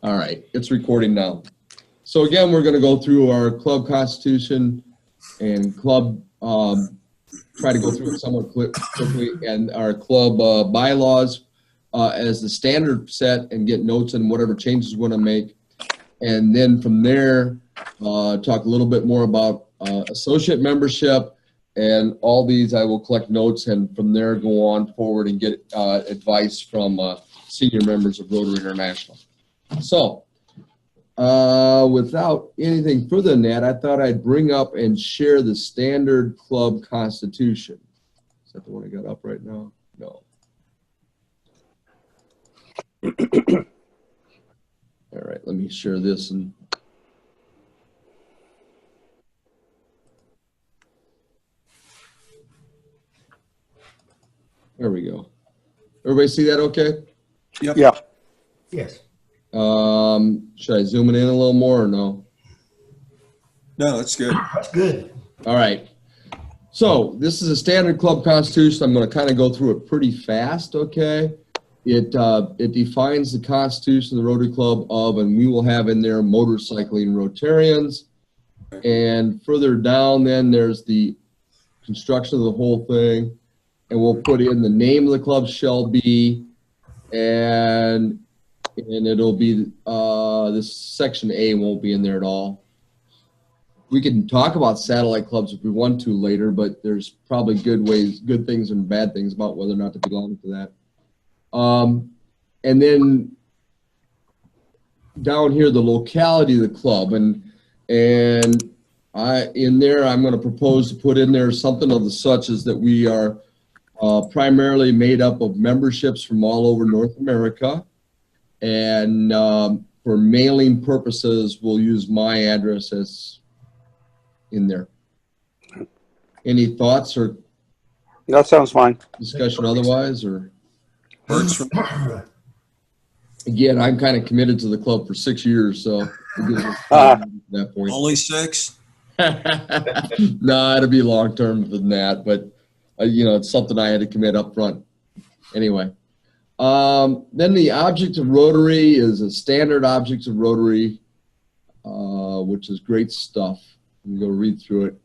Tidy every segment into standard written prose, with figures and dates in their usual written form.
All right, it's recording now. So again, we're going to go through our club constitution and club, try to go through it somewhat quickly, and our club bylaws as the standard set, and get notes on whatever changes we want to make. And then from there, talk a little bit more about associate membership, and all these I will collect notes, and from there go on forward and get advice from senior members of Rotary International. So without anything further than that, I thought I'd bring up and share the standard club constitution. Is that the one I got up right now? No. All right, let me share this. And there we go. Everybody see that okay? Yep. Yeah. Yes. Should I zoom it in a little more or no? No, that's good. That's good. All right. So this is a standard club constitution. I'm going to kind of go through it pretty fast, okay? It defines the constitution of the Rotary Club of, and we will have in there motorcycling Rotarians. And further down then there's the construction of the whole thing. And we'll put in the name of the club shall be, and it'll be, this section A won't be in there at all. We can talk about satellite clubs if we want to later, but there's probably good things and bad things about whether or not to belong to that. And then down here, the locality of the club, and in there, I'm going to propose to put in there something of the such as that we are primarily made up of memberships from all over North America, and for mailing purposes, we'll use my address as in there. Any thoughts or That sounds fine. discussion otherwise, or? Works for me. Again, I'm kind of committed to the club for 6 years, so it gives us time at that point. Only 6? No, it'll be long term than that, but you know, it's something I had to commit up front. Anyway, then the object of Rotary is a standard object of Rotary, which is great stuff. You can go read through it.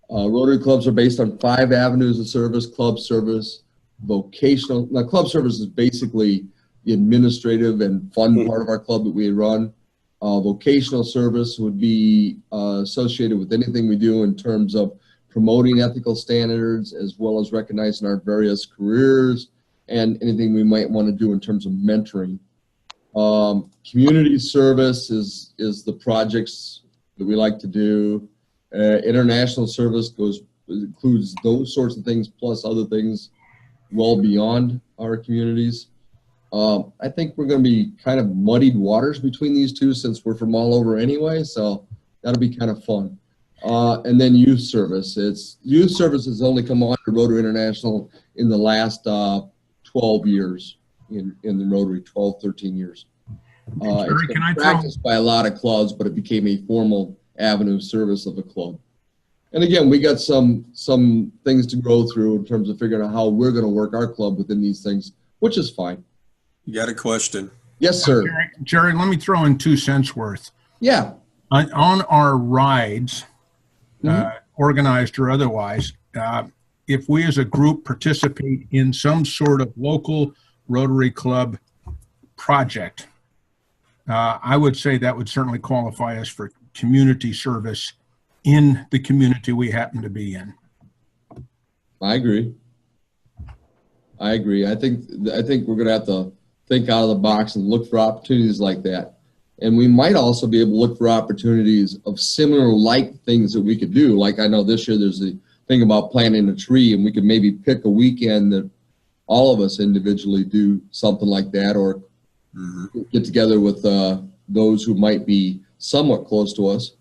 Rotary clubs are based on 5 avenues of service: club service, vocational. Now, club service is basically the administrative and fun part of our club that we run. Vocational service would be associated with anything we do in terms of promoting ethical standards, as well as recognizing our various careers and anything we might want to do in terms of mentoring. Community service is the projects that we like to do. International service includes those sorts of things, plus other things well beyond our communities. I think we're going to be kind of muddied waters between these two, since we're from all over anyway, so that'll be kind of fun. And then youth service. Youth service has only come on to Rotary International in the last 12 years in the Rotary, 12, 13 years. It's been practiced by a lot of clubs, but it became a formal avenue of service of a club. And again, we got some things to go through in terms of figuring out how we're going to work our club within these things, which is fine. You got a question? Yes, sir. Jerry, let me throw in 2 cents worth. Yeah. On our rides, organized or otherwise, if we as a group participate in some sort of local Rotary Club project, I would say that would certainly qualify us for community service in the community we happen to be in. I agree. I think we're going to have to think out of the box and look for opportunities like that. And we might also be able to look for opportunities of similar like things that we could do. Like I know this year there's a thing about planting a tree, and we could maybe pick a weekend that all of us individually do something like that, or get together with those who might be somewhat close to us,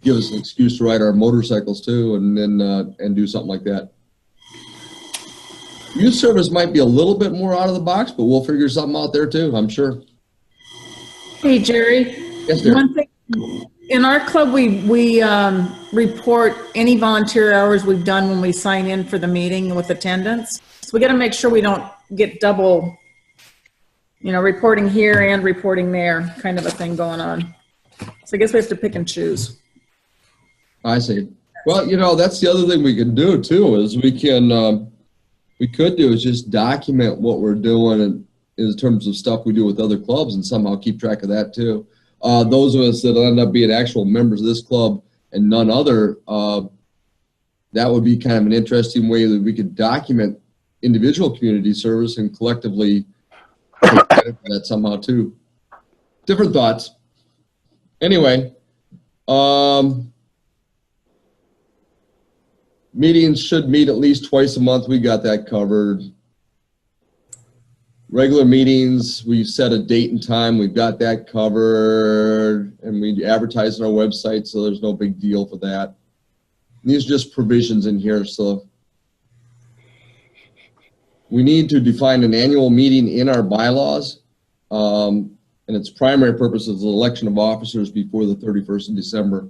give us an excuse to ride our motorcycles too, and then and do something like that. Youth service might be a little bit more out of the box, but we'll figure something out there too, I'm sure. Hey, Jerry. Yes, dear. One thing, in our club, we report any volunteer hours we've done when we sign in for the meeting with attendance. So we got to make sure we don't get double reporting here and reporting there, kind of a thing going on. So I guess we have to pick and choose. I see. Well, that's the other thing we can do too, is we could do is just document what we're doing in terms of stuff we do with other clubs and somehow keep track of that too. Those of us that end up being actual members of this club and none other, that would be kind of an interesting way that we could document individual community service and collectively take credit for that somehow too. Different thoughts. Anyway, meetings should meet at least twice a month. We got that covered. Regular meetings, we set a date and time. We've got that covered, and we advertise on our website, so there's no big deal for that. These are just provisions in here. So we need to define an annual meeting in our bylaws, and its primary purpose is the election of officers before the 31st of December.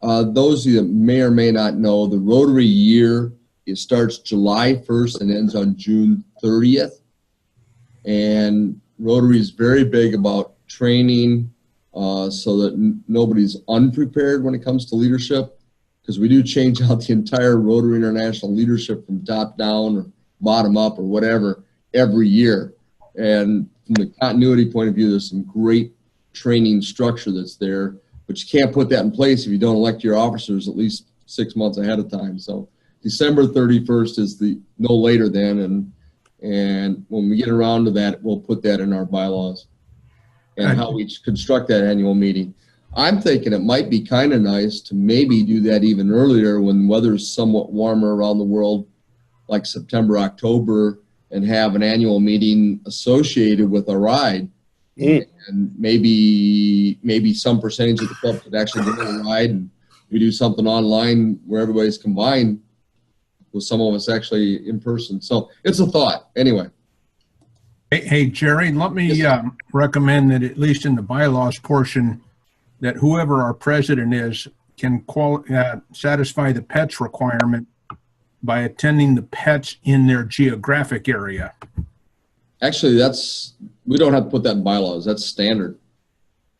Those of you that may or may not know, the Rotary year, it starts July 1st and ends on June 30th. And Rotary is very big about training so that nobody's unprepared when it comes to leadership, because we do change out the entire Rotary International leadership from top down or bottom up or whatever every year. And from the continuity point of view, there's some great training structure that's there, but you can't put that in place if you don't elect your officers at least 6 months ahead of time. So December 31st is the no later than, and when we get around to that, we'll put that in our bylaws and how we construct that annual meeting. I'm thinking it might be kind of nice to maybe do that even earlier when weather's somewhat warmer around the world, like September, October, and have an annual meeting associated with a ride. And maybe some percentage of the club could actually go on a ride, and we do something online where everybody's combined with some of us actually in person. So it's a thought anyway. Hey Jerry, let me recommend that at least in the bylaws portion, that whoever our president is can satisfy the pets requirement by attending the pets in their geographic area. Actually, we don't have to put that in bylaws. That's standard.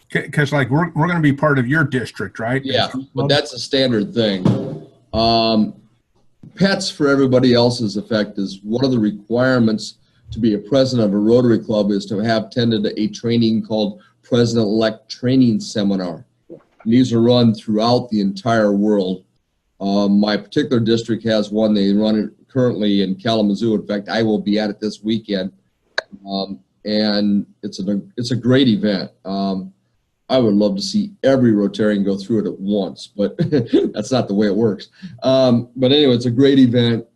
Because like we're going to be part of your district, right? Yeah, but that's a standard thing. Pets for everybody else's effect is one of the requirements to be a president of a Rotary Club is to have attended a training called President-elect Training Seminar. And these are run throughout the entire world. My particular district has one. They run it currently in Kalamazoo. In fact, I will be at it this weekend. And it's a great event. I would love to see every Rotarian go through it at once, but that's not the way it works. But anyway, it's a great event.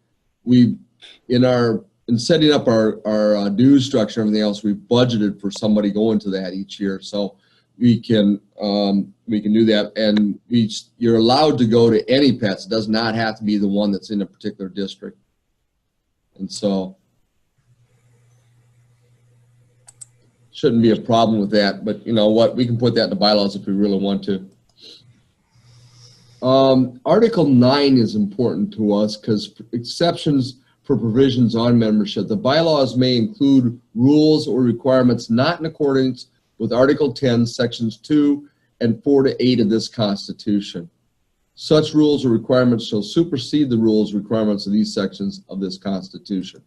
In setting up our dues structure and everything else, we've budgeted for somebody going to that each year, so we can do that. And you're allowed to go to any pets. It does not have to be the one that's in a particular district. And so shouldn't be a problem with that, but you know what, we can put that in the bylaws if we really want to. Article 9 is important to us because exceptions for provisions on membership. The bylaws may include rules or requirements not in accordance with Article 10, Sections 2 and 4 to 8 of this Constitution. Such rules or requirements shall supersede the rules and requirements of these sections of this Constitution.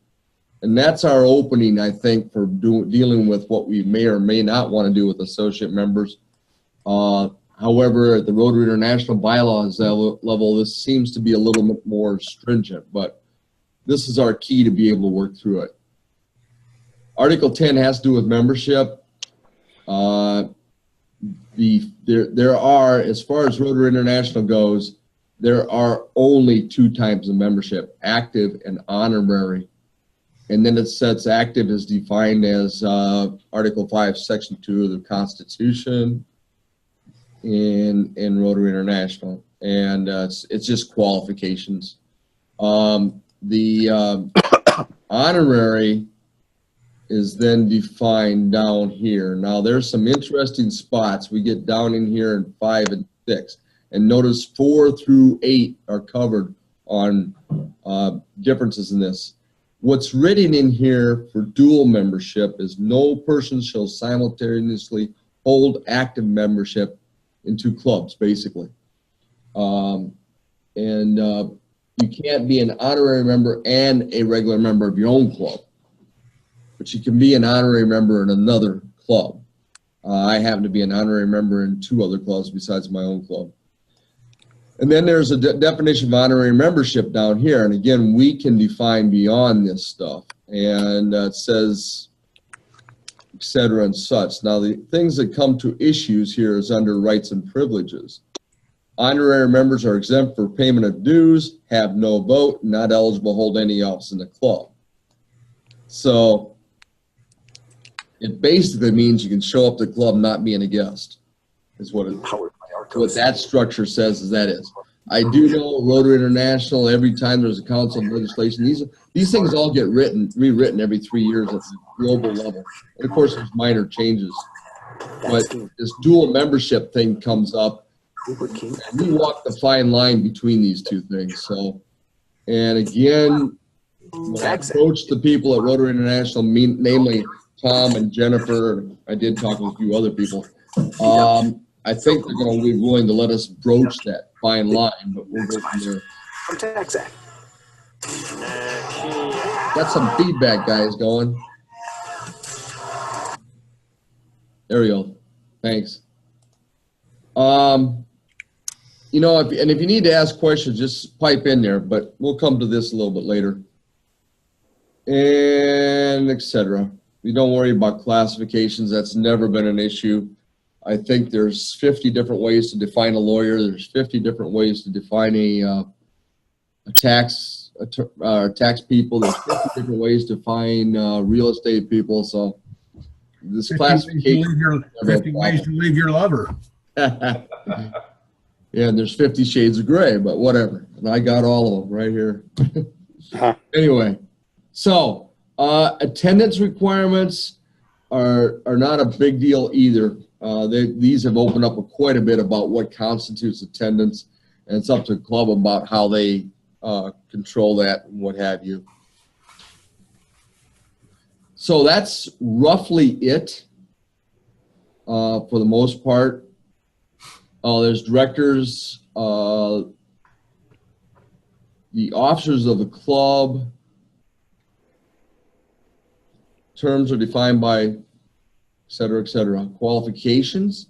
And that's our opening, I think, for dealing with what we may or may not want to do with associate members. However, at the Rotary International bylaws level, this seems to be a little bit more stringent, but this is our key to be able to work through it. Article 10 has to do with membership. There are, as far as Rotary International goes, there are only 2 types of membership, active and honorary. And then it sets active as defined as Article 5, Section 2 of the Constitution in Rotary International. And it's just qualifications. The honorary is then defined down here. Now there's some interesting spots. We get down in here in 5 and 6. And notice 4 through 8 are covered on differences in this. What's written in here for dual membership is no person shall simultaneously hold active membership in two clubs, basically. You can't be an honorary member and a regular member of your own club, but you can be an honorary member in another club. I happen to be an honorary member in 2 other clubs besides my own club. And then there's a definition of honorary membership down here. And again, we can define beyond this stuff. And it says, et cetera and such. Now, the things that come to issues here is under rights and privileges. Honorary members are exempt for payment of dues, have no vote, not eligible to hold any office in the club. So it basically means you can show up to the club not being a guest, is what that structure says is that is. I do know Rotary International, every time there's a council of legislation, these things all get rewritten every 3 years at the global level. And of course, there's minor changes. But this dual membership thing comes up. And we walk the fine line between these two things. So, and again, when I approached the people at Rotary International, namely Tom and Jennifer, I did talk with a few other people. I think they're going to be willing to let us broach that fine line, but we'll go from there. Got some feedback, guys, going. There we go. Thanks. You know, if you need to ask questions, just pipe in there, but we'll come to this a little bit later. And et cetera. You don't worry about classifications. That's never been an issue. I think there's 50 different ways to define a lawyer. There's 50 different ways to define a tax people. There's 50 different ways to define real estate people. So this classification. 50 ways to leave your lover. Yeah, and there's 50 shades of gray, but whatever. And I got all of them right here. Anyway, so attendance requirements are not a big deal either. These have opened up quite a bit about what constitutes attendance, and it's up to the club about how they control that and what have you. So that's roughly it for the most part. There's directors, the officers of the club. Terms are defined by et cetera, et cetera. Qualifications.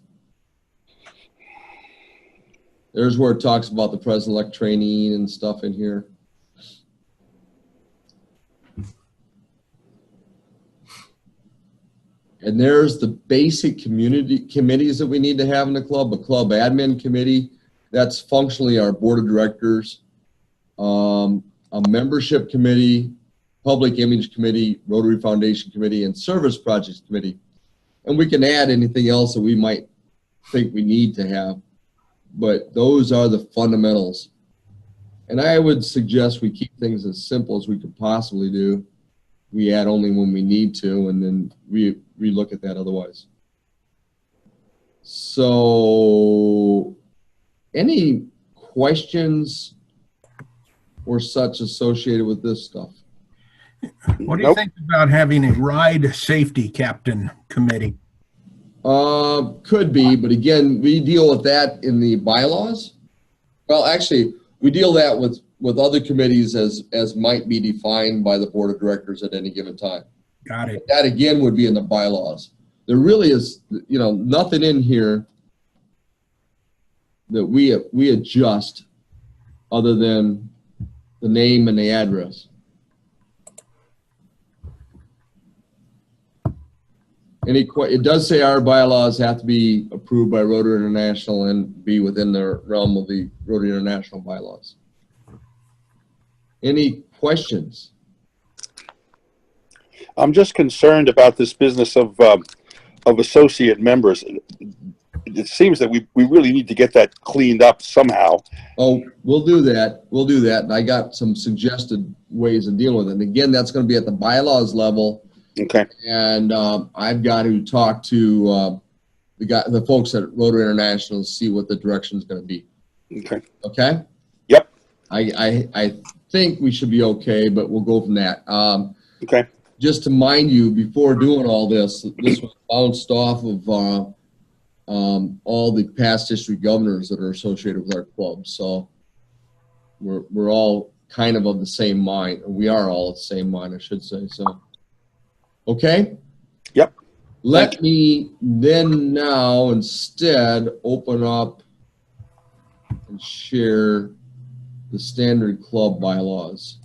There's where it talks about the president-elect training and stuff in here. And there's the basic community committees that we need to have in the club. A club admin committee, that's functionally our board of directors. A membership committee, public image committee, Rotary Foundation committee, and service projects committee. And we can add anything else that we might think we need to have. But those are the fundamentals. And I would suggest we keep things as simple as we could possibly do. We add only when we need to, and then we look at that otherwise. So, any questions or such associated with this stuff? What do you think about having a ride safety captain committee? Could be, but again, we deal with that in the bylaws. Well, actually, we deal that with other committees as might be defined by the board of directors at any given time. Got it. That again would be in the bylaws. There really is, nothing in here that we adjust other than the name and the address. It does say our bylaws have to be approved by Rotary International and be within the realm of the Rotary International bylaws. Any questions? I'm just concerned about this business of associate members. It seems that we really need to get that cleaned up somehow. Oh, we'll do that. We'll do that. And I got some suggested ways of dealing with it. And again, that's going to be at the bylaws level. Okay. And I've got to talk to the folks at Rotary International to see what the direction is going to be. Okay. Okay. Yep. I think we should be okay, but we'll go from that. Okay. Just to mind you, before doing all this, this was bounced off of all the past district governors that are associated with our club. So we're all kind of the same mind. We are all of the same mind, I should say. So, okay. Yep. Let me then now instead open up and share the standard club bylaws.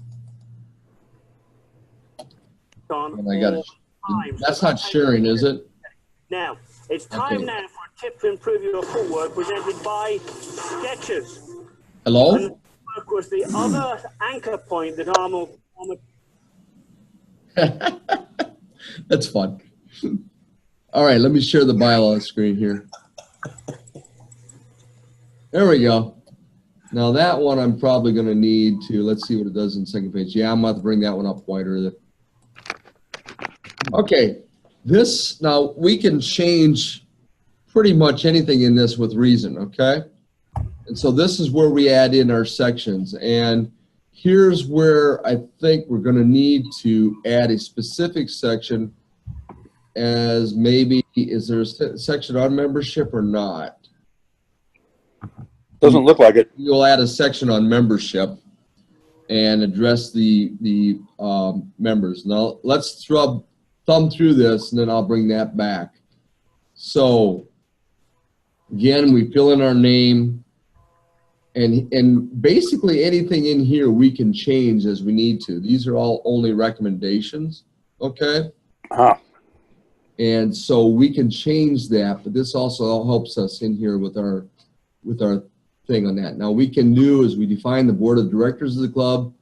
And I got it. That's not sharing, is it? Now, it's time Okay. now for a tip to improve your footwork presented by Skechers. Hello? And footwork was the other anchor point that Arnold. That's fun. All right, let me share the bylaws screen here. There we go. Now that one I'm probably going to need to, let's see what it does in the second page. Yeah, I'm about to bring that one up wider. Okay, this, now we can change pretty much anything in this with reason, okay? And so this is where we add in our sections. And here's where I think we're going to need to add a specific section as maybe, is there a section on membership or not? Doesn't look like it. You'll add a section on membership and address the members. Now let's thumb through this and then I'll bring that back. So again, we fill in our name and basically anything in here we can change as we need to. These are all only recommendations, okay? And so we can change that, but this also helps us in here with our thing on that. Now we can do is we define the board of directors of the club.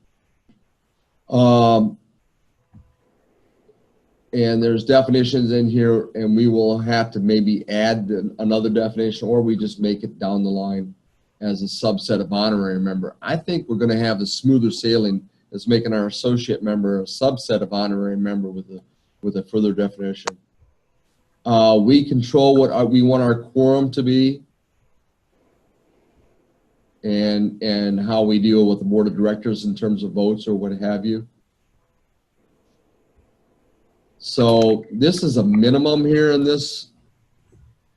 And there's definitions in here and we will have to maybe add another definition or we just make it down the line as a subset of honorary member. I think we're going to have a smoother sailing as making our associate member a subset of honorary member with a further definition. We control what we want our quorum to be and how we deal with the board of directors in terms of votes or what have you. So this is a minimum here, and this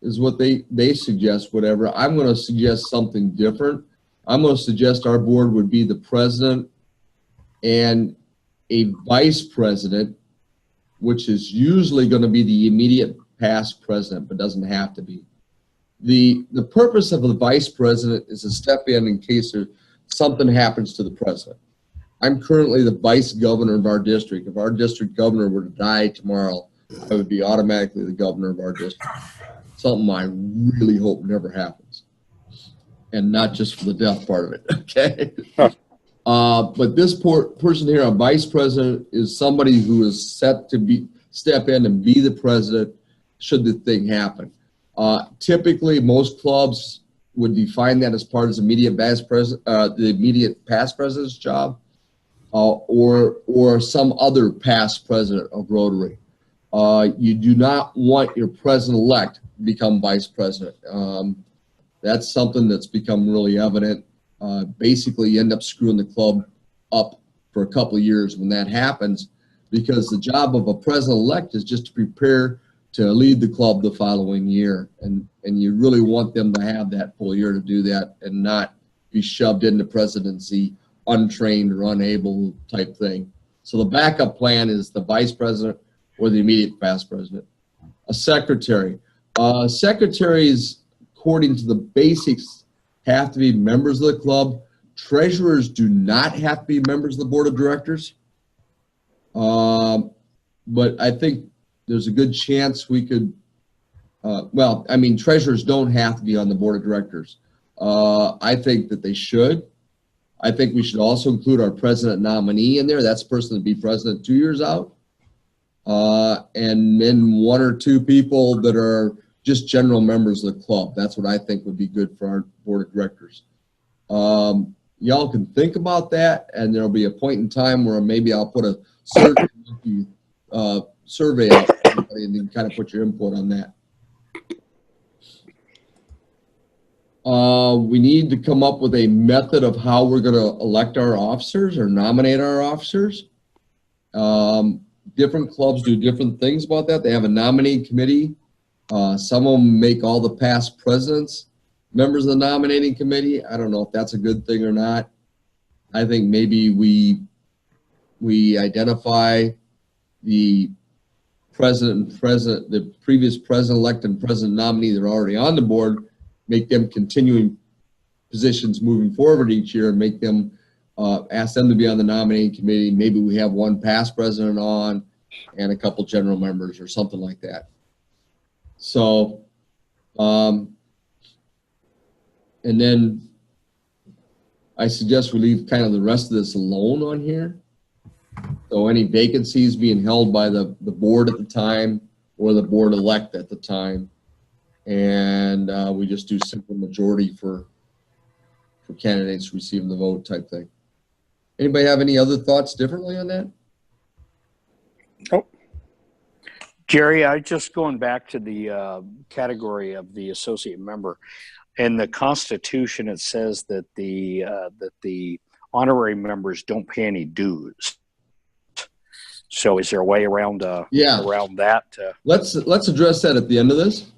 is what they suggest, whatever. I'm going to suggest something different. I'm going to suggest our board would be the president and a vice president, which is usually going to be the immediate past president, but doesn't have to be. The purpose of the vice president is to step in case something happens to the president. I'm currently the vice governor of our district. If our district governor were to die tomorrow, I would be automatically the governor of our district. Something I really hope never happens. And not just for the death part of it, okay? But this person here, a vice president, is somebody who is set to step in and be the president should the thing happen. Typically, most clubs would define that as part of the immediate past president's job, or some other past president of Rotary. You do not want your president-elect to become vice president. That's something that's become really evident. Basically, you end up screwing the club up for a couple of years when that happens, because the job of a president-elect is just to prepare to lead the club the following year. And you really want them to have that full year to do that and not be shoved into presidency untrained or unable type thing. So the backup plan is the vice president or the immediate past president. A secretary. Secretaries, according to the basics, have to be members of the club. Treasurers do not have to be members of the board of directors. But I think there's a good chance we could, well, I mean, treasurers don't have to be on the board of directors. I think that they should. I think we should also include our president nominee in there. That's the person to be president 2 years out. And then one or two people that are just general members of the club. That's what I think would be good for our board of directors. Y'all can think about that, and there'll be a point in time where maybe I'll put a survey out and then kind of put your input on that. We need to come up with a method of how we're going to elect our officers or nominate our officers. Different clubs do different things about that. They have a nominating committee. Some of them make all the past presidents members of the nominating committee. I don't know if that's a good thing or not. I think maybe we identify the the previous president-elect and president nominee that are already on the board, make them continuing positions moving forward each year, and make them ask them to be on the nominating committee. Maybe we have one past president on and a couple general members or something like that. So, and then I suggest we leave kind of the rest of this alone on here. So any vacancies being held by the board at the time or the board elect at the time. And we just do simple majority for candidates receiving the vote type thing. Anybody have any other thoughts differently on that? Jerry, I just going back to the category of the associate member. In the Constitution, it says that the honorary members don't pay any dues. So, is there a way around around that? Let's address that at the end of this.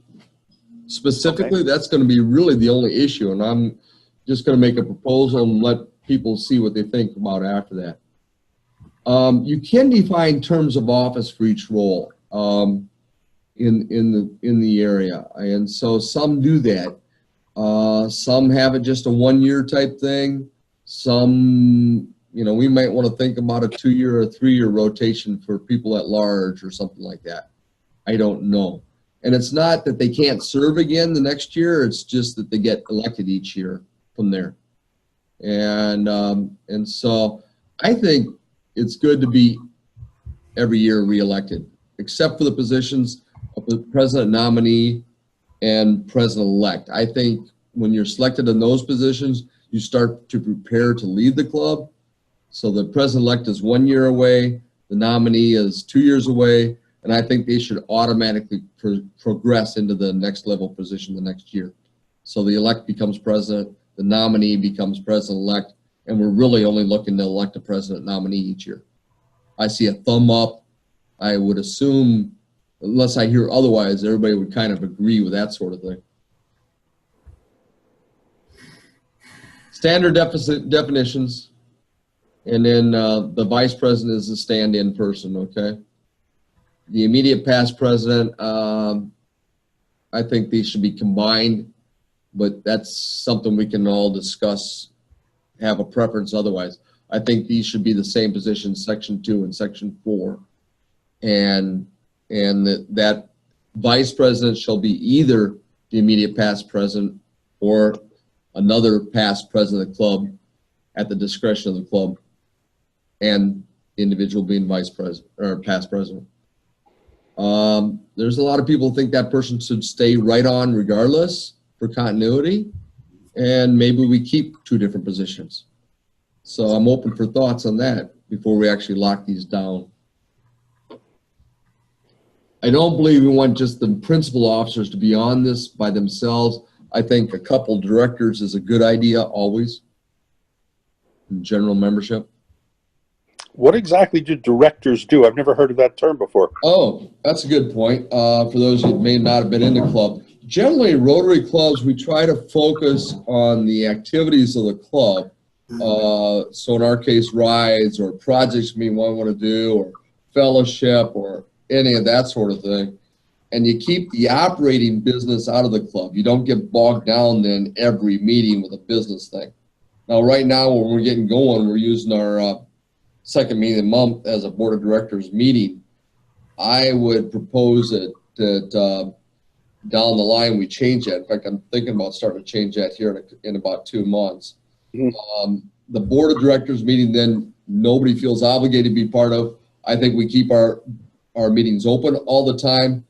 Specifically, okay. That's going to be really the only issue, and I'm just going to make a proposal and let people see what they think about after that. You can define terms of office for each role in the area, and so some do that. Some have it just a 1 year type thing. Some, we might want to think about a 2 year or 3 year rotation for people at large or something like that. I don't know. And it's not that they can't serve again the next year. It's just that they get elected each year from there. And so I think it's good to be every year reelected, except for the positions of the president nominee and president-elect. I think when you're selected in those positions, you start to prepare to lead the club. So the president-elect is 1 year away, the nominee is 2 years away, and I think they should automatically progress into the next level position the next year. So the elect becomes president, the nominee becomes president-elect, and we're really only looking to elect a president nominee each year. I see a thumb up. I would assume, unless I hear otherwise, everybody would kind of agree with that sort of thing. Standard definitions, and then the vice president is the stand-in person, okay? The immediate past president, I think these should be combined, but that's something we can all discuss, have a preference otherwise. I think these should be the same position, section 2 and section 4. And that vice president shall be either the immediate past president or another past president of the club at the discretion of the club, and the individual being vice president or past president. There's a lot of people who think that person should stay right on regardless for continuity, and maybe we keep 2 different positions. So I'm open for thoughts on that before we actually lock these down. I don't believe we want just the principal officers to be on this by themselves. I think a couple directors is a good idea always in general membership. What exactly do directors do? I've never heard of that term before. Oh, that's a good point. For those who may not have been in the club. Generally, Rotary clubs, we try to focus on the activities of the club. So in our case, rides or projects we want to do, or fellowship or any of that sort of thing. And you keep the operating business out of the club. You don't get bogged down then every meeting with a business thing. Now, right now, when we're getting going, we're using our second meeting of the month as a board of directors meeting. I would propose that down the line we change that. In fact, I'm thinking about starting to change that here in about 2 months. Mm-hmm. The board of directors meeting, then nobody feels obligated to be part of. I think we keep our meetings open all the time,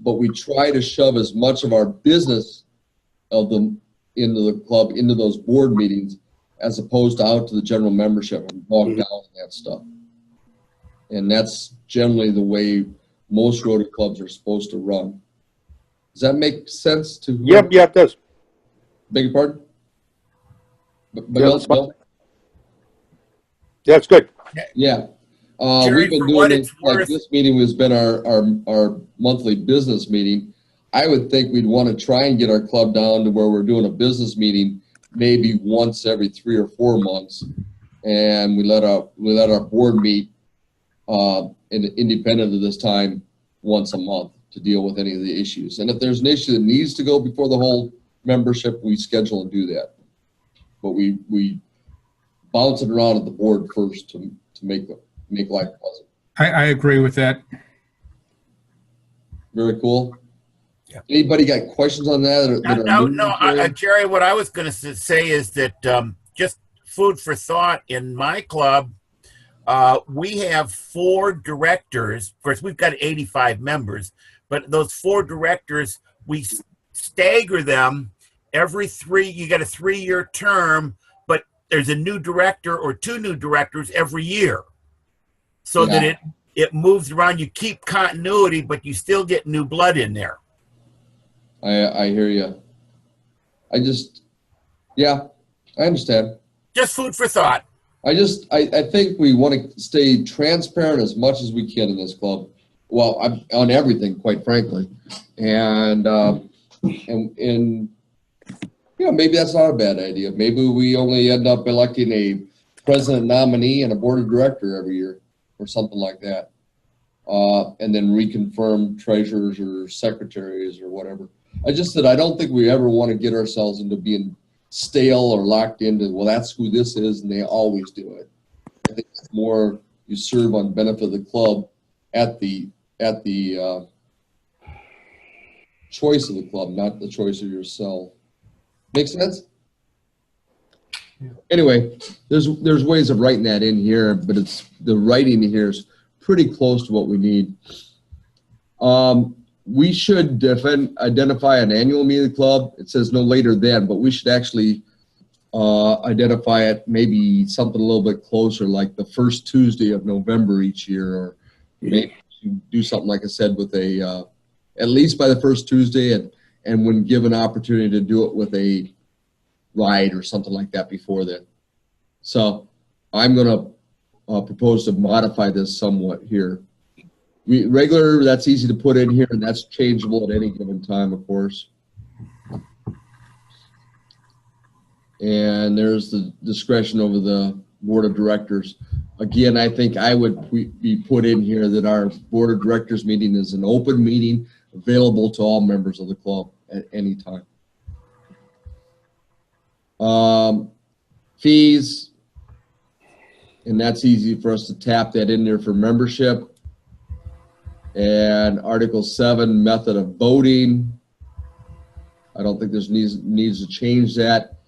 but we try to shove as much of our business of them into the club, into those board meetings, as opposed to out to the general membership and bogged down in that stuff. And that's generally the way most Rotary clubs are supposed to run. Does that make sense to? Yep, it does. Beg your pardon? that's fine. Bill? Yeah, it's good. Yeah. Jerry, We've been for doing what this, it's like worth- this meeting has been our monthly business meeting. I would think we'd want to try and get our club down to where we're doing a business meeting maybe once every 3 or 4 months. And we let our board meet independent of this time once a month to deal with any of the issues. And if there's an issue that needs to go before the whole membership, we schedule and do that. But we bounce it around at the board first to make life pleasant. I agree with that. Very cool. Yeah. Anybody got questions on that? No, Jerry, what I was going to say is that just food for thought in my club, we have 4 directors. Of course, we've got 85 members, but those 4 directors, we stagger them every 3. You get a 3-year term, but there's a new director or 2 new directors every year, so that it moves around. You keep continuity, but you still get new blood in there. I hear you. I understand. Just food for thought. I think we want to stay transparent as much as we can in this club. Well, on everything, quite frankly, and maybe that's not a bad idea. Maybe we only end up electing a president nominee and a board of director every year, or something like that, and then reconfirm treasurers or secretaries or whatever. I just said I don't think we ever want to get ourselves into being stale or locked into, well, that's who this is, and they always do it. I think it's more you serve on benefit of the club at the choice of the club, not the choice of yourself. Make sense? Yeah. Anyway, there's ways of writing that in here, but the writing here is pretty close to what we need. We should identify an annual meeting of the club. It says no later than, but we should actually identify it maybe something a little bit closer, like the first Tuesday of November each year, or maybe do something like I said with at least by the first Tuesday, and when given opportunity to do it with a ride or something like that before then. So I'm going to propose to modify this somewhat here. Regular, that's easy to put in here, and that's changeable at any given time, of course. And there's the discretion over the board of directors. Again, I think I would be put in here that our board of directors meeting is an open meeting available to all members of the club at any time. Fees, and that's easy for us to tap that in there for membership. And Article 7, method of voting. I don't think there's needs to change that.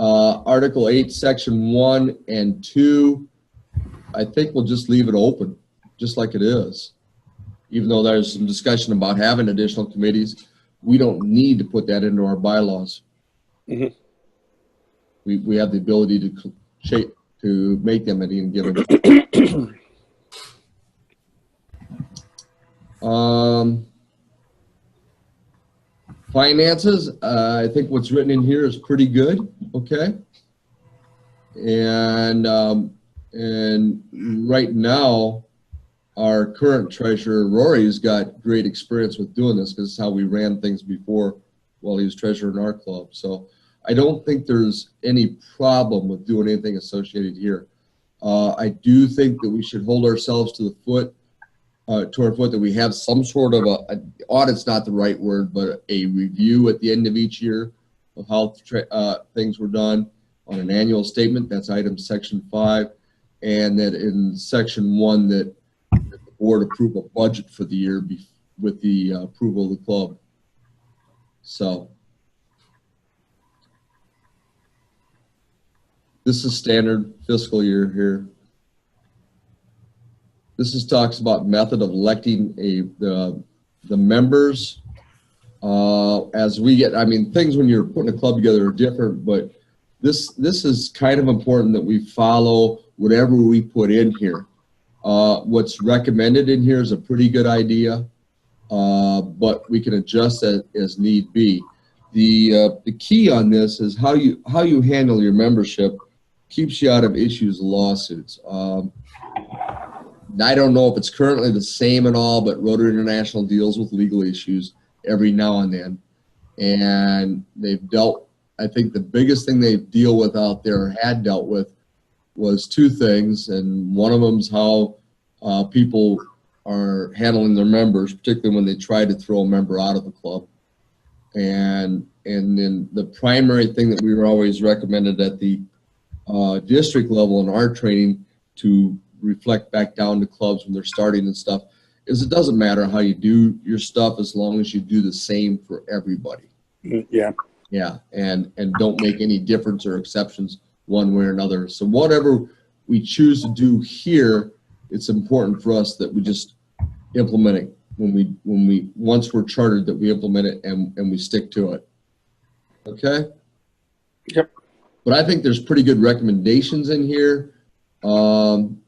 Article 8, Section 1 and 2, I think we'll just leave it open, just like it is. Even though there's some discussion about having additional committees, we don't need to put that into our bylaws. Mhm. We have the ability to make them at any given time. Finances, I think what's written in here is pretty good, okay? And right now, our current treasurer, Rory's got great experience with doing this because it's how we ran things before while he was treasurer in our club. So I don't think there's any problem with doing anything associated here. I do think that we should hold ourselves to our foot that we have some sort of audit's not the right word, but a review at the end of each year of how things were done on an annual statement. That's item section 5. And that in section 1 that the board approve a budget for the year with the approval of the club. So this is standard fiscal year here. This talks about method of electing the members. As we get, I mean, things when you're putting a club together are different, but this is kind of important that we follow whatever we put in here. What's recommended in here is a pretty good idea, but we can adjust that as need be. the key on this is how you handle your membership keeps you out of issues and lawsuits. I don't know if it's currently the same at all, but Rotary International deals with legal issues every now and then. And I think the biggest thing they deal with out there, or had dealt with, was two things. And one of them is how people are handling their members, particularly when they try to throw a member out of the club. And then the primary thing that we were always recommended at the district level in our training to reflect back down to clubs when they're starting and stuff is it doesn't matter how you do your stuff as long as you do the same for everybody. Yeah. Yeah, and don't make any difference or exceptions one way or another. So whatever we choose to do here, it's important for us that we just implement it once we're chartered, that we implement it and we stick to it. Okay? Yep. But I think there's pretty good recommendations in here. Some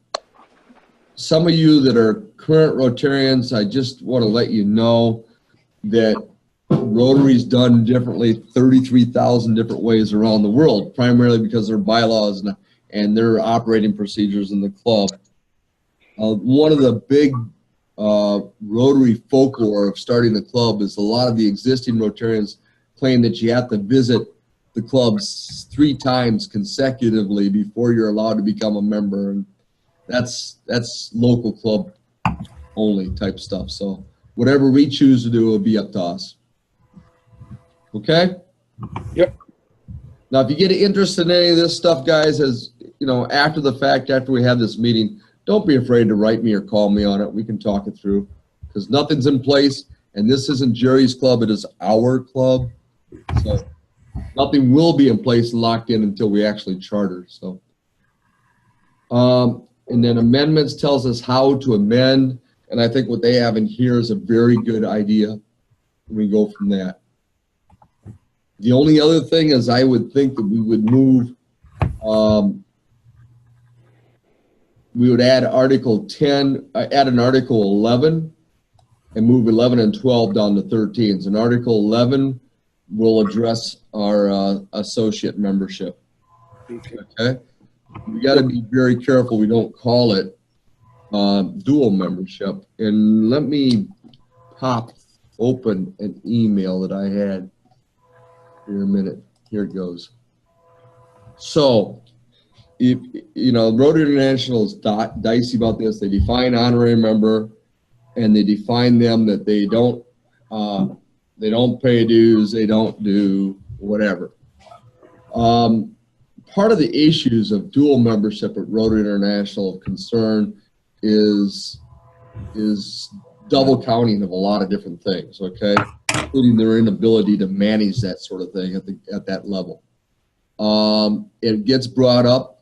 of you that are current Rotarians, I just want to let you know that Rotary's done differently 33,000 different ways around the world, primarily because of their bylaws and their operating procedures in the club. One of the big Rotary folklore of starting the club is a lot of the existing Rotarians claim that you have to visit the clubs 3 times consecutively before you're allowed to become a member, and that's local club only type stuff. So whatever we choose to do will be up to us. Okay? Yep. Now, if you get interested in any of this stuff, guys, as you know, after the fact, after we have this meeting, don't be afraid to write me or call me on it. We can talk it through, because nothing's in place, and this isn't Jerry's club, it is our club. So nothing will be in place and locked in until we actually charter. So, and then amendments tells us how to amend, and I think what they have in here is a very good idea. We go from that. The only other thing is I would think that we would move, we would add Article 10, add an Article 11 and move 11 and 12 down to 13s. And Article 11 will address our associate membership. Okay? We got to be very careful we don't call it dual membership. And let me pop open an email that I had. Here a minute. Here it goes. So, if you know, Rotary International is dicey about this. They define honorary member, and they define them that they don't pay dues, they don't do whatever. Part of the issues of dual membership at Rotary International of concern is double counting of a lot of different things. Okay, including their inability to manage that sort of thing at that level. It gets brought up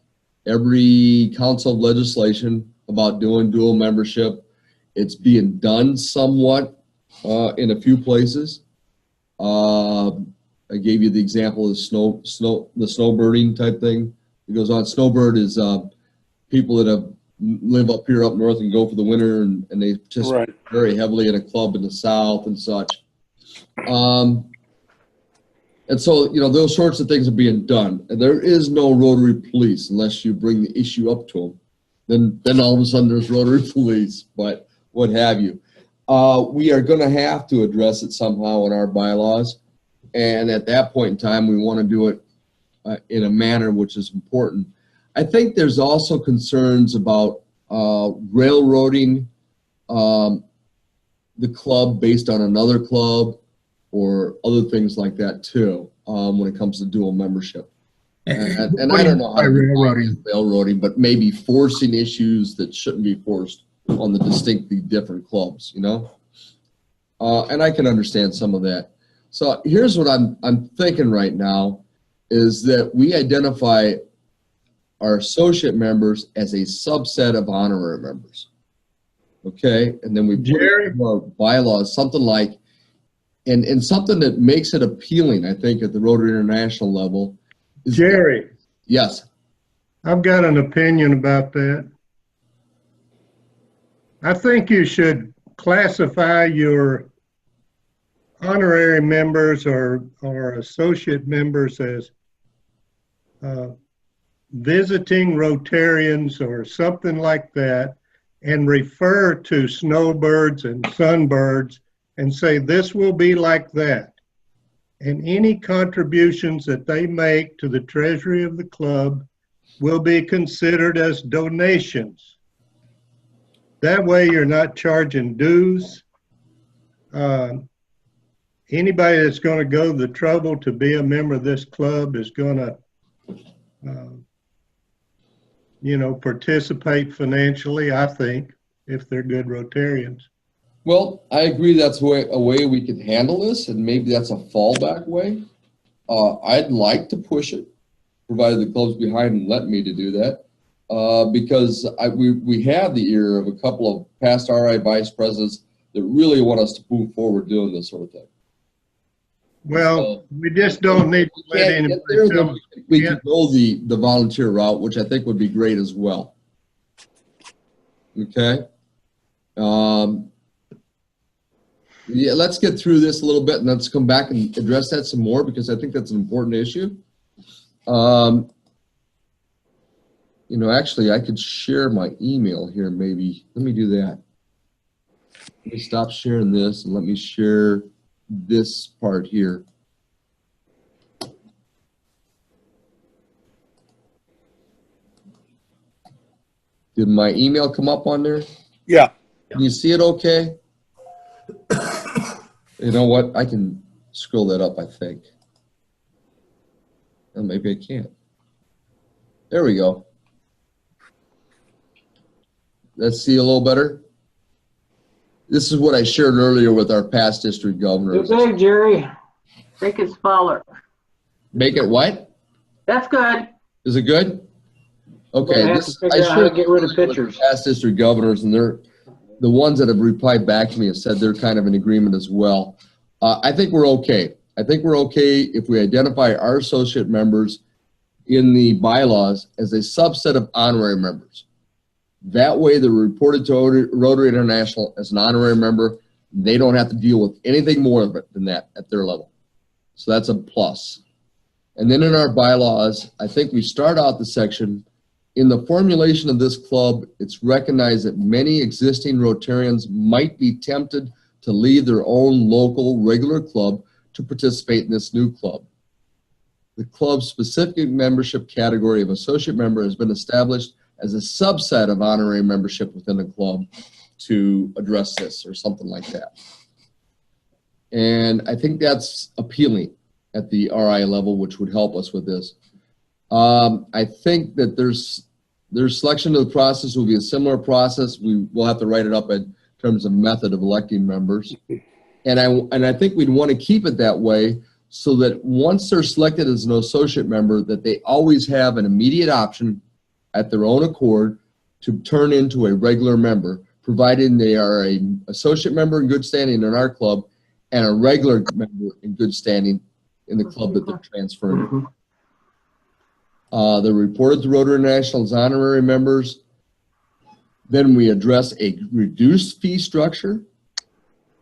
every council of legislation about doing dual membership. It's being done somewhat in a few places. I gave you the example of the snowbirding type thing. It goes on. Snowbird is people that live up here up north and go for the winter, and they participate very heavily in a club in the south and such. And so, you know, those sorts of things are being done. And there is no Rotary police unless you bring the issue up to them. Then all of a sudden there's Rotary police, but what have you. We are going to have to address it somehow in our bylaws. And at that point in time, we want to do it in a manner which is important. I think there's also concerns about railroading the club based on another club, or other things like that too, when it comes to dual membership. And I don't know how to define railroading, but maybe forcing issues that shouldn't be forced on the distinctly different clubs, you know? And I can understand some of that. So here's what I'm thinking right now, is that we identify our associate members as a subset of honorary members. Okay? And then we put it in our bylaws, something like, and something that makes it appealing, I think, at the Rotary International level. Is Jerry. Yes. I've got an opinion about that. I think you should classify your honorary members or associate members as visiting Rotarians or something like that, and refer to snowbirds and sunbirds and say, this will be like that. And any contributions that they make to the treasury of the club will be considered as donations. That way you're not charging dues. Anybody that's going to go the trouble to be a member of this club is going to participate financially, I think, if they're good Rotarians. Well, I agree that's a way we could handle this, and maybe that's a fallback way. I'd like to push it, provided the club's behind and let me to do that, because we have the ear of a couple of past RI vice presidents that really want us to move forward doing this sort of thing. Well, we just don't need to let anybody tell us. We can go the volunteer route, which I think would be great as well. Okay. Yeah, let's get through this a little bit and let's come back and address that some more, because I think that's an important issue. Actually, I could share my email here, maybe. Let me do that. Let me stop sharing this and let me share this part here. Did my email come up on there? Yeah. Can you see it okay? You know what? I can scroll that up, I think. Oh, maybe I can't. There we go. Let's see a little better. This is what I shared earlier with our past district governors. Too big, Jerry. Make it smaller. Make it what? That's good. Is it good? Okay. I shared how to get rid of pictures. Past district governors, and they're the ones that have replied back to me have said they're kind of in agreement as well. I think we're okay. I think we're okay if we identify our associate members in the bylaws as a subset of honorary members. That way they're reported to Rotary International as an honorary member. They don't have to deal with anything more of it than that at their level. So that's a plus. And then in our bylaws, I think we start out the section, in the formulation of this club, it's recognized that many existing Rotarians might be tempted to leave their own local regular club to participate in this new club. The club's specific membership category of associate member has been established as a subset of honorary membership within the club to address this or something like that. And I think that's appealing at the RI level, which would help us with this. I think that their selection of the process will be a similar process. We will have to write it up in terms of method of electing members. And I think we'd want to keep it that way so that once they're selected as an associate member, that they always have an immediate option at their own accord to turn into a regular member, provided they are an associate member in good standing in our club and a regular member in good standing in the club that they're transferring to. They're reported to Rotary International as honorary members. Then we address a reduced fee structure,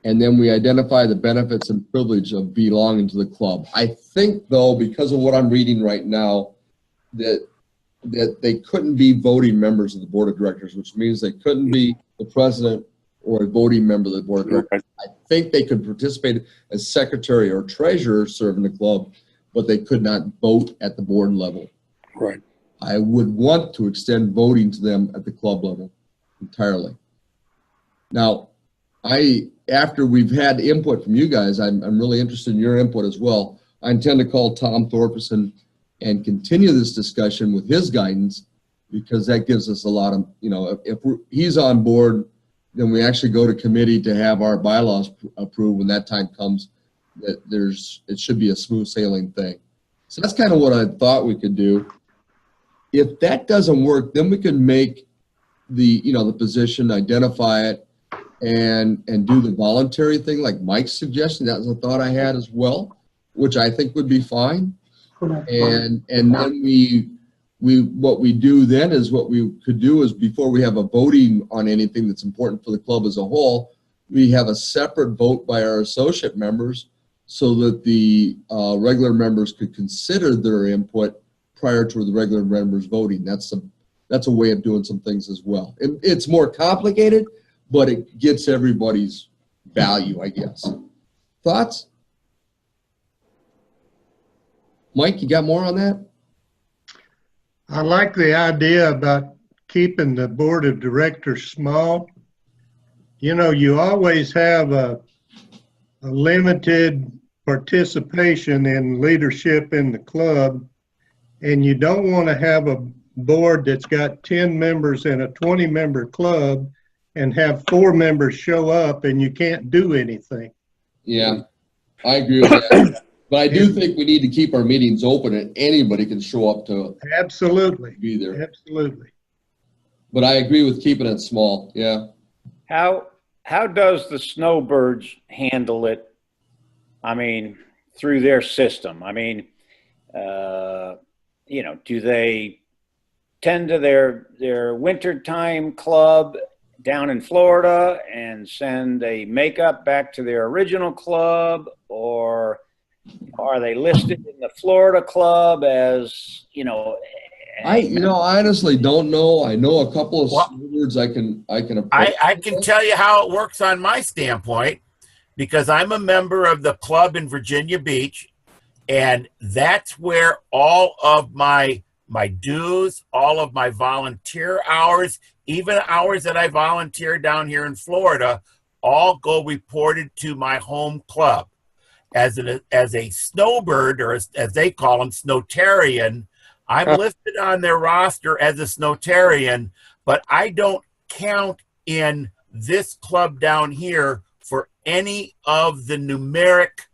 and then we identify the benefits and privilege of belonging to the club. I think, though, because of what I'm reading right now, that they couldn't be voting members of the board of directors, which means they couldn't be the president or a voting member of the board of directors. I think they could participate as secretary or treasurer serving the club, but they could not vote at the board level. Right. I would want to extend voting to them at the club level entirely. Now, after we've had input from you guys, I'm really interested in your input as well. I intend to call Tom Thorperson and continue this discussion with his guidance, because that gives us a lot of, if he's on board, then we actually go to committee to have our bylaws approved when that time comes. That it should be a smooth sailing thing. So that's kind of what I thought we could do. If that doesn't work, then we can make the position, identify it, and do the voluntary thing like Mike's suggestion. That was a thought I had as well, which I think would be fine. And then what we do then is what we could do is, before we have a voting on anything that's important for the club as a whole, we have a separate vote by our associate members so that the regular members could consider their input prior to the regular members voting. That's a way of doing some things as well. It's more complicated, but it gets everybody's value, I guess. Thoughts? Mike, you got more on that? I like the idea about keeping the board of directors small. You know, you always have a limited participation in leadership in the club, and you don't want to have a board that's got 10 members in a 20-member club and have 4 members show up and you can't do anything. Yeah, I agree with that. But I do think we need to keep our meetings open and anybody can show up to Absolutely. be there. Absolutely. But I agree with keeping it small, yeah. How does the Snowbirds handle it? I mean, through their system. I mean, you know, do they tend to their wintertime club down in Florida and send a makeup back to their original club, or are they listed in the Florida club as, you know? I honestly don't know. I know a couple of words I can approach. I can tell you how it works on my standpoint, because I'm a member of the club in Virginia Beach, and that's where all of my dues, all of my volunteer hours, even hours that I volunteer down here in Florida, all go reported to my home club. As a snowbird, or as they call them, snowtarian, I'm listed on their roster as a snowtarian, but I don't count in this club down here for any of the numeric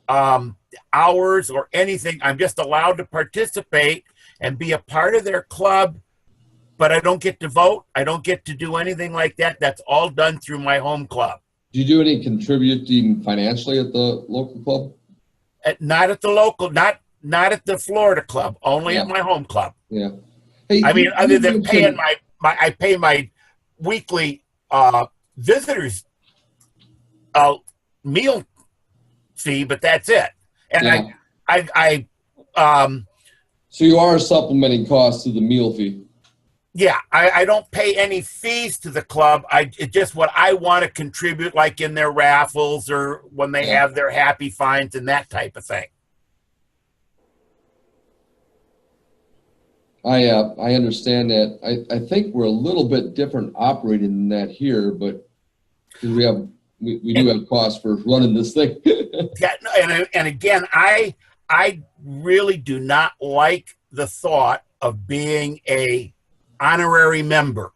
hours or anything. I'm just allowed to participate and be a part of their club, but I don't get to vote. I don't get to do anything like that. That's all done through my home club. Do you do any contributing financially at the local club? Not at the local, not at the Florida club, only at my home club. Yeah. Hey, I mean, other than paying I pay my weekly visitors meal fee, but that's it. And so you are supplementing costs to the meal fee. Yeah, I don't pay any fees to the club. It's just what I want to contribute, like in their raffles or when they have their happy finds and that type of thing. I understand that. I think we're a little bit different operating than that here, but we do have costs for running this thing. Yeah, and again, I really do not like the thought of being a honorary member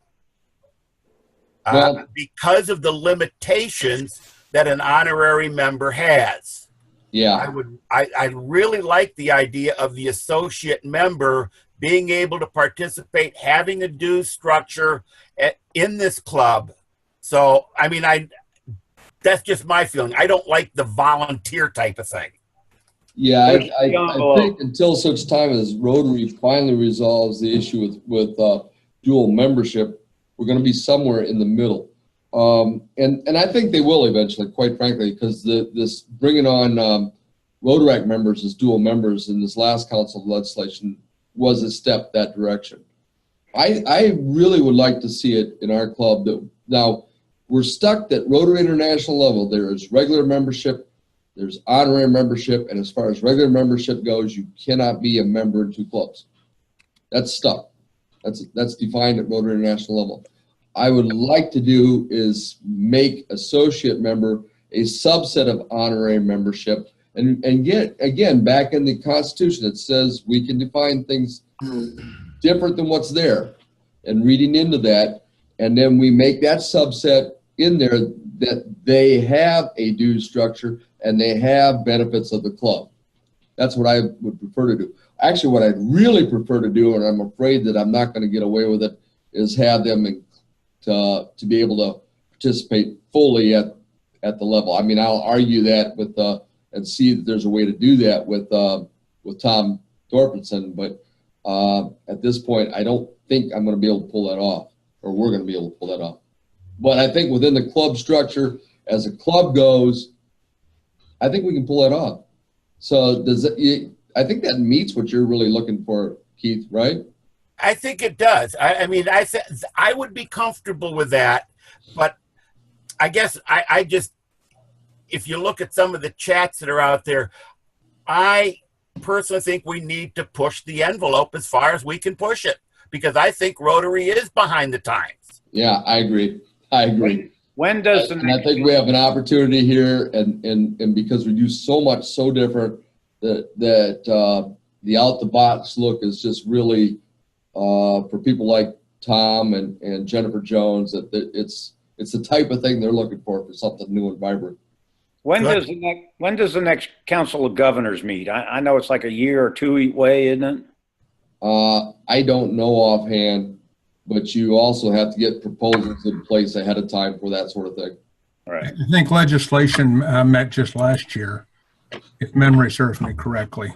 because of the limitations that an honorary member has. Yeah, I really like the idea of the associate member being able to participate, having a dues structure in this club. So, I mean, that's just my feeling. I don't like the volunteer type of thing. Yeah, I think until such time as Rotary finally resolves the issue with dual membership, we're going to be somewhere in the middle. And I think they will eventually, quite frankly, because this bringing on Rotaract members as dual members in this last council legislation was a step that direction. I really would like to see it in our club. That now we're stuck at Rotary International level. There is regular membership, there's honorary membership, and as far as regular membership goes, you cannot be a member in 2 clubs. That's stuck. That's defined at Rotary International level. I would like to do is make associate member a subset of honorary membership, and get, again, back in the Constitution, it says we can define things different than what's there, and reading into that, and then we make that subset in there that they have a dues structure and they have benefits of the club. That's what I would prefer to do. Actually, what I'd really prefer to do, and I'm afraid that I'm not going to get away with it, is have them to be able to participate fully at the level. I mean, I'll argue that with and see that there's a way to do that with Tom Thorpenson, but at this point, I don't think I'm going to be able to pull that off, or we're going to be able to pull that off. But I think within the club structure as a club goes, I think we can pull it off. So I think that meets what you're really looking for, Keith, right? I think it does. I mean, I would be comfortable with that, but I guess I just, if you look at some of the chats that are out there, I personally think we need to push the envelope as far as we can push it, because I think Rotary is behind the times. Yeah, I agree. When does and I think we have an opportunity here, and because we do so much so different, that the out the box look is just really for people like Tom and Jennifer Jones, that it's the type of thing they're looking for something new and vibrant. When does the next Council of Governors meet? I know it's like a year or two away, isn't it? I don't know offhand, but you also have to get proposals in place ahead of time for that sort of thing. Right. I think legislation met just last year, if memory serves me correctly.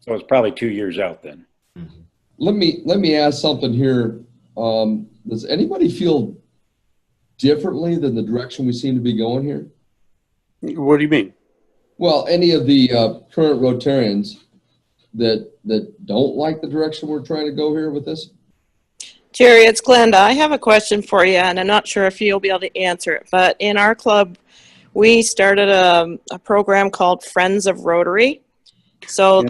So it's probably 2 years out then. Let me ask something here. Does anybody feel differently than the direction we seem to be going here? What do you mean? Well, any of the current Rotarians that don't like the direction we're trying to go here with this? Jerry, it's Glenda. I have a question for you, and I'm not sure if you'll be able to answer it. But in our club, we started a program called Friends of Rotary. So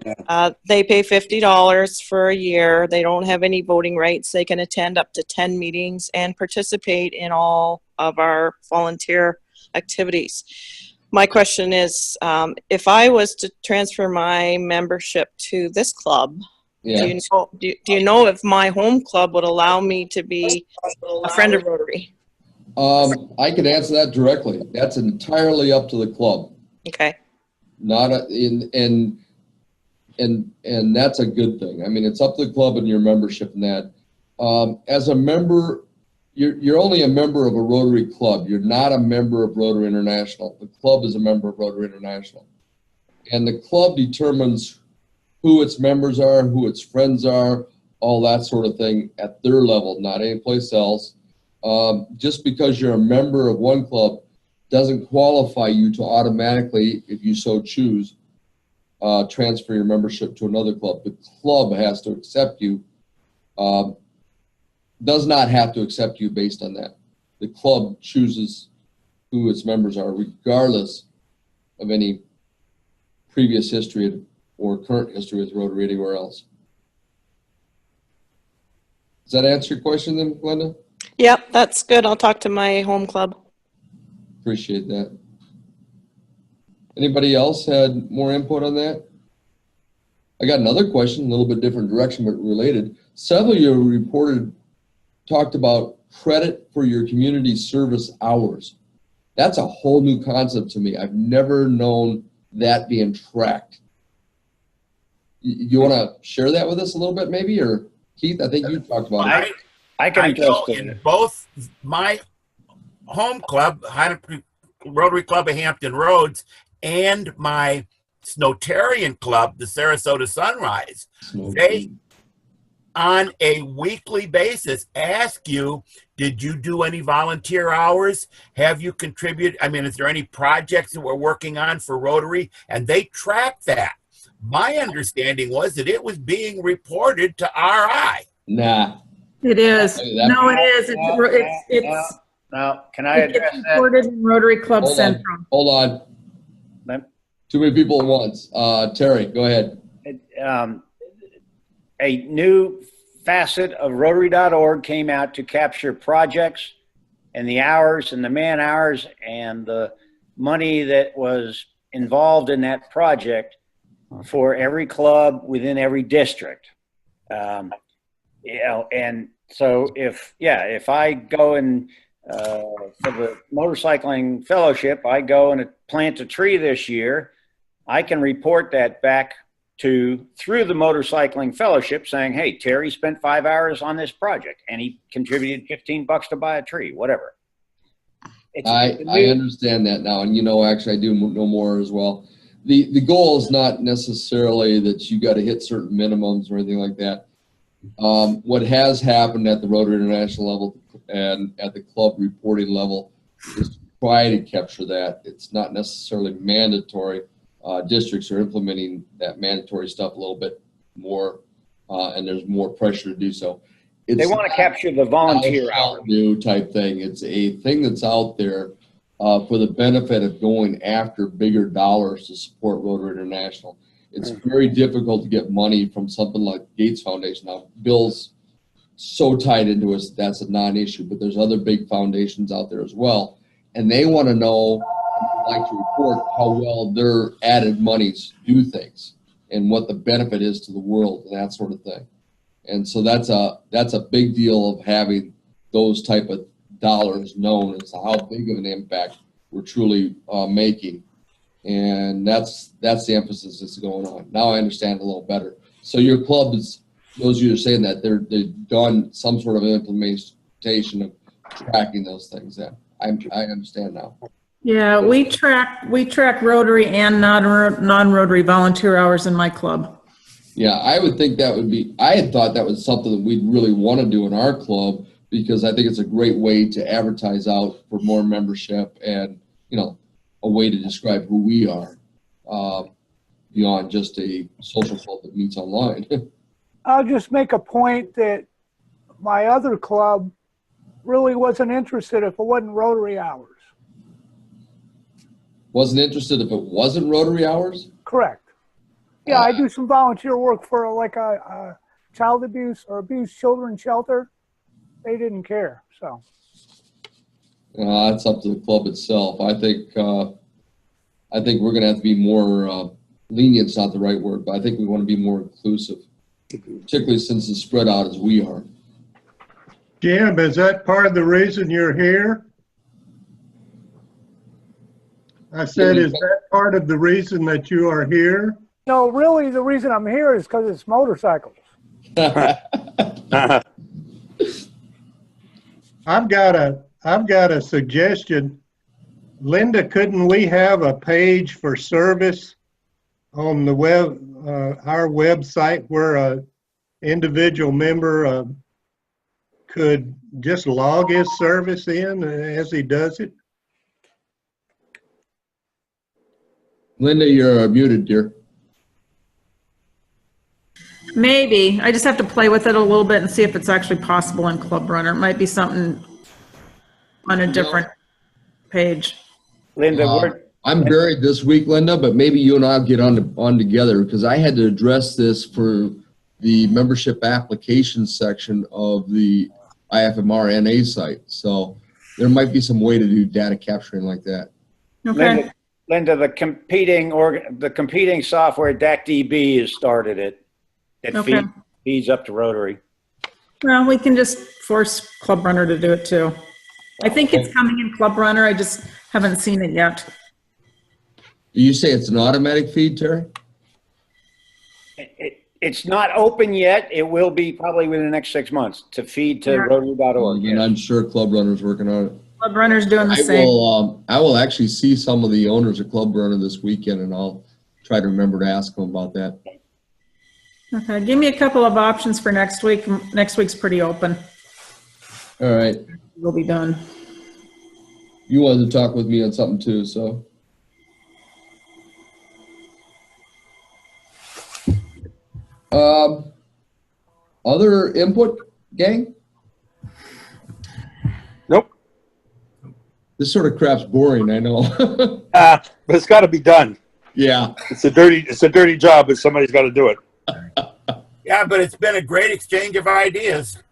they pay $50 for a year. They don't have any voting rights. They can attend up to 10 meetings and participate in all of our volunteer activities. My question is, if I was to transfer my membership to this club, do you know if my home club would allow me to be a friend of Rotary? I can answer that directly. That's entirely up to the club. Okay. And that's a good thing. I mean, it's up to the club and your membership in that. As a member, you're only a member of a Rotary club. You're not a member of Rotary International. The club is a member of Rotary International. And the club determines who its members are, who its friends are, all that sort of thing at their level, not anyplace else. Just because you're a member of one club doesn't qualify you to automatically, if you so choose, transfer your membership to another club. The club has to accept you, does not have to accept you based on that. The club chooses who its members are, regardless of any previous history or current history with Rotary anywhere else. Does that answer your question then, Glenda? Yep, that's good. I'll talk to my home club. Appreciate that. Anybody else had more input on that? I got another question, a little bit different direction, but related. Several of you talked about credit for your community service hours. That's a whole new concept to me. I've never known that being tracked. You want to share that with us a little bit, maybe, or Keith? I think you talked about it. I can know in both my home club, Rotary Club of Hampton Roads, and my Snowtarian club, the Sarasota Sunrise, they, on a weekly basis, ask you, did you do any volunteer hours? Have you contributed? I mean, is there any projects that we're working on for Rotary? And they track that. My understanding was that it was being reported to RI. Nah. It is. No, it is. It's now, can I address that? reported in Rotary Club Central. Hold on. Too many people at once. Terry, go ahead. A new facet of Rotary.org came out to capture projects and the hours and the man hours and the money that was involved in that project for every club within every district. You know, and so if I go and for the motorcycling fellowship, I go and plant a tree this year, I can report that back through the motorcycling fellowship saying, hey, Terry spent 5 hours on this project and he contributed $15 to buy a tree, whatever. I understand that now. And, you know, actually I do know more as well. The goal is not necessarily that you got to hit certain minimums or anything like that. What has happened at the Rotary International level and at the club reporting level is try to capture that. It's not necessarily mandatory. Districts are implementing that mandatory stuff a little bit more, and there's more pressure to do so. They want to capture the volunteer hours. New type thing. It's a thing that's out there for the benefit of going after bigger dollars to support Rotary International. It's very difficult to get money from something like Gates Foundation. Now, Bill's so tied into us, that's a non-issue, but there's other big foundations out there as well. And they want to know, like to report how well their added monies do things and what the benefit is to the world and that sort of thing. And so that's a big deal of having those type of dollars known as to how big of an impact we're truly making. And that's the emphasis that's going on. Now I understand a little better. So your club is, those of you who are saying that, they've done some sort of implementation of tracking those things. Yeah, I understand now. Yeah, we track Rotary and non-Rotary volunteer hours in my club. Yeah, I would think that would be, I had thought that was something that we'd really want to do in our club, because I think it's a great way to advertise out for more membership and, you know, a way to describe who we are beyond just a social club that meets online. I'll just make a point that my other club really wasn't interested if it wasn't Rotary hours. Wasn't interested if it wasn't Rotary hours? Correct. Yeah, I do some volunteer work for like a child abuse or abused children shelter. They didn't care, so. That's up to the club itself. I think we're going to have to be more lenient's not the right word, but I think we want to be more inclusive, particularly since it's spread out as we are. Jim, is that part of the reason you're here? I said, is that part of the reason that you are here? No, really, the reason I'm here is because it's motorcycles. I've got a suggestion. Linda, couldn't we have a page for service on the web, our website, where a individual member could just log his service in as he does it? Linda, you're muted, dear. Maybe. I just have to play with it a little bit and see if it's actually possible in Club Runner. It might be something on a different page. Linda, I'm buried this week, Linda, but maybe you and I'll get on together, because I had to address this for the membership application section of the IFMR NA site. So there might be some way to do data capturing like that. Okay. Linda, the competing software DACDB has started it. It feeds up to Rotary. Well, we can just force Club Runner to do it too. I think it's coming in Club Runner. I just haven't seen it yet. Do you say it's an automatic feed, Terry? It's not open yet. It will be probably within the next 6 months to feed to Rotary.org. And I'm sure Club Runner's working on it. Club Runner's doing the same. I will actually see some of the owners of Club Runner this weekend, and I'll try to remember to ask them about that. Okay, give me a couple of options for next week. Next week's pretty open. All right. We'll be done. You wanted to talk with me on something too, so. Other input, gang? Nope. This sort of crap's boring, I know. But it's got to be done. Yeah. It's a dirty job, but somebody's got to do it. Yeah, but it's been a great exchange of ideas.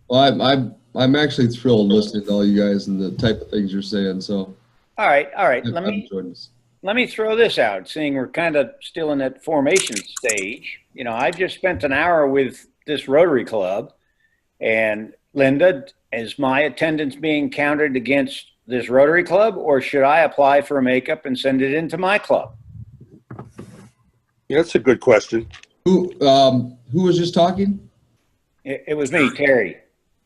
Well, I'm actually thrilled listening to all you guys and the type of things you're saying. So. All right. Let me throw this out. Seeing we're kind of still in that formation stage. You know, I've just spent an hour with this Rotary Club, and Linda, is my attendance being counted against this Rotary Club, or should I apply for a makeup and send it into my club? Yeah, that's a good question. Who was just talking? It was me, Terry.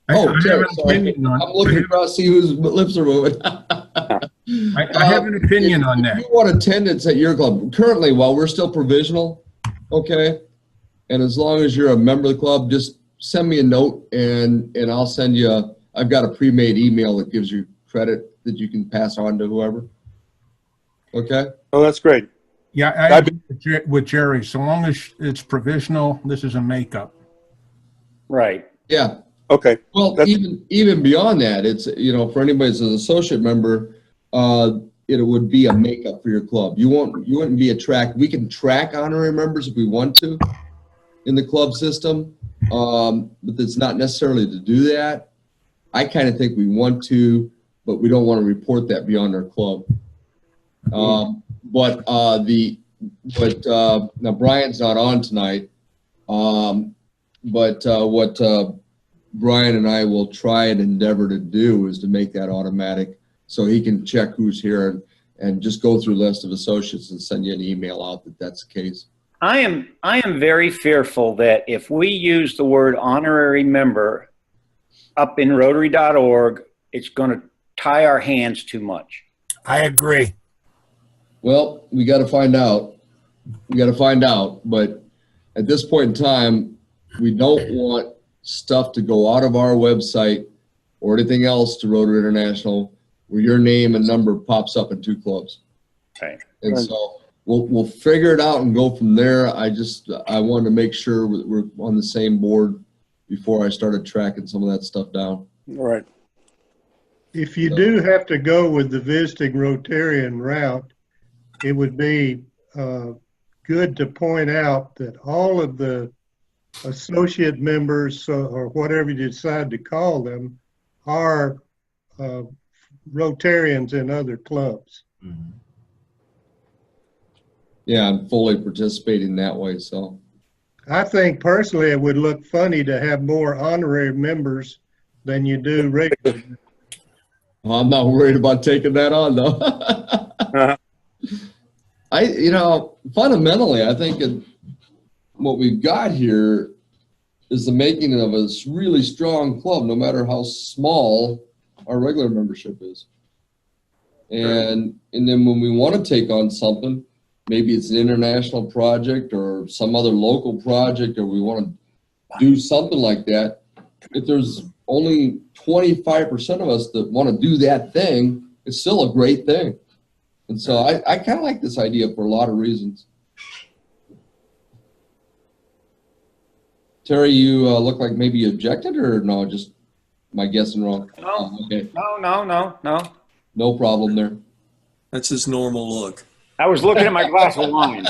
Terry. Sorry. I'm looking across to see whose lips are moving. I have an opinion on that. If you want attendance at your club, currently, while we're still provisional, okay, and as long as you're a member of the club, just send me a note and I'll send you I've got a pre-made email that gives you credit that you can pass on to whoever. Okay? Oh, that's great. Yeah, I agree with Jerry. So long as it's provisional, this is a makeup. Right. Yeah. Okay. Well, even beyond that, it's, for anybody as an associate member, it would be a makeup for your club. You wouldn't be a track. We can track honorary members if we want to in the club system, but it's not necessarily to do that. I kind of think we want to, but we don't want to report that beyond our club. But now Brian's not on tonight. But what Brian and I will try and endeavor to do is to make that automatic, so he can check who's here and just go through a list of associates and send you an email out that that's the case. I am very fearful that if we use the word honorary member up in Rotary.org, it's going to tie our hands too much. I agree. Well, we got to find out. But at this point in time, we don't want stuff to go out of our website or anything else to Rotary International where your name and number pops up in two clubs. Okay. And so we'll figure it out and go from there. I wanted to make sure we're on the same board before I started tracking some of that stuff down. All right. If you do have to go with the visiting Rotarian route, it would be good to point out that all of the associate members, or whatever you decide to call them, are Rotarians in other clubs. Mm-hmm. Yeah, I'm fully participating that way. So I think personally it would look funny to have more honorary members than you do regular. Well, I'm not worried about taking that on though. Fundamentally, I think what we've got here is the making of a really strong club, no matter how small our regular membership is. And then when we want to take on something, maybe it's an international project or some other local project, or we want to do something like that, if there's only 25% of us that want to do that thing, it's still a great thing. And so I kind of like this idea for a lot of reasons. Terry, you look like maybe you objected, or no, just my guessing wrong? No, okay. No. No problem there. That's his normal look. I was looking at my glass of wine.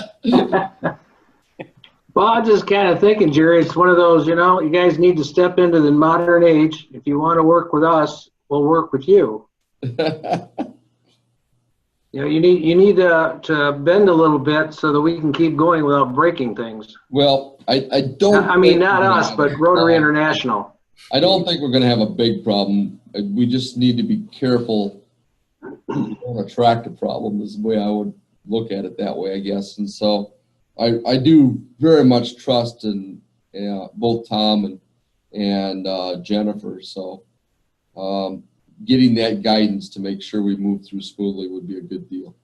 Well, I'm just kind of thinking, Jerry, it's one of those, you guys need to step into the modern age. If you want to work with us, we'll work with you. You need to bend a little bit so that we can keep going without breaking things. Well, I don't. I mean, not us, but Rotary International. I don't think we're going to have a big problem. We just need to be careful. We don't attract a problem is the way I would look at it that way, I guess. And so I do very much trust in both Tom and Jennifer. So getting that guidance to make sure we move through smoothly would be a good deal.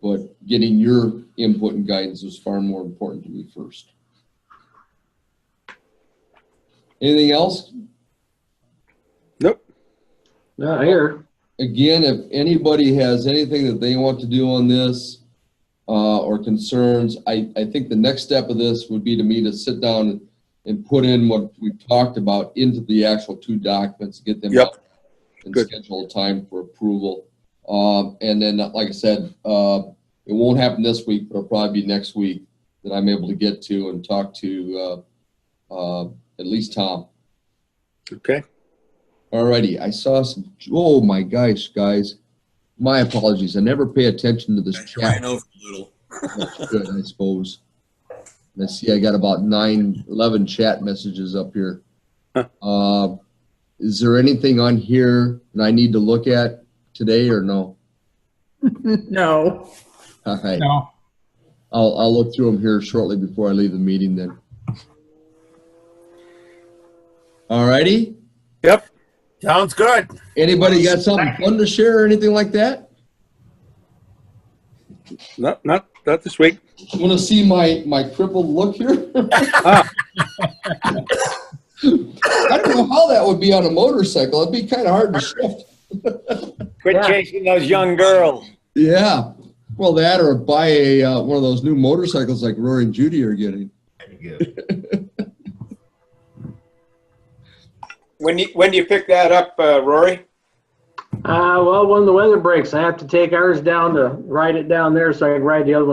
But getting your input and guidance is far more important to me first. Anything else? Nope. Not here. Again, if anybody has anything that they want to do on this or concerns, I think the next step of this would be to me to sit down and put in what we've talked about into the actual two documents, get them up and schedule a time for approval. And then, like I said, it won't happen this week, but it'll probably be next week that I'm able to get to and talk to at least Tom. Okay. Alrighty, I saw some, oh my gosh, guys. My apologies. I never pay attention to this chat. Ran over a little. That's good, I suppose. Let's see, I got about 11 chat messages up here. Is there anything on here that I need to look at today or no? No. All right. No. I'll look through them here shortly before I leave the meeting then. Alrighty. Yep. Sounds good. Anybody got something fun to share or anything like that? Not this week. You want to see my crippled look here? I don't know how that would be on a motorcycle. It'd be kind of hard to shift. Quit chasing those young girls. Yeah. Well, that or buy a one of those new motorcycles like Rory and Judy are getting. When do you pick that up, Rory? Well, when the weather breaks, I have to take ours down to ride it down there so I can ride the other one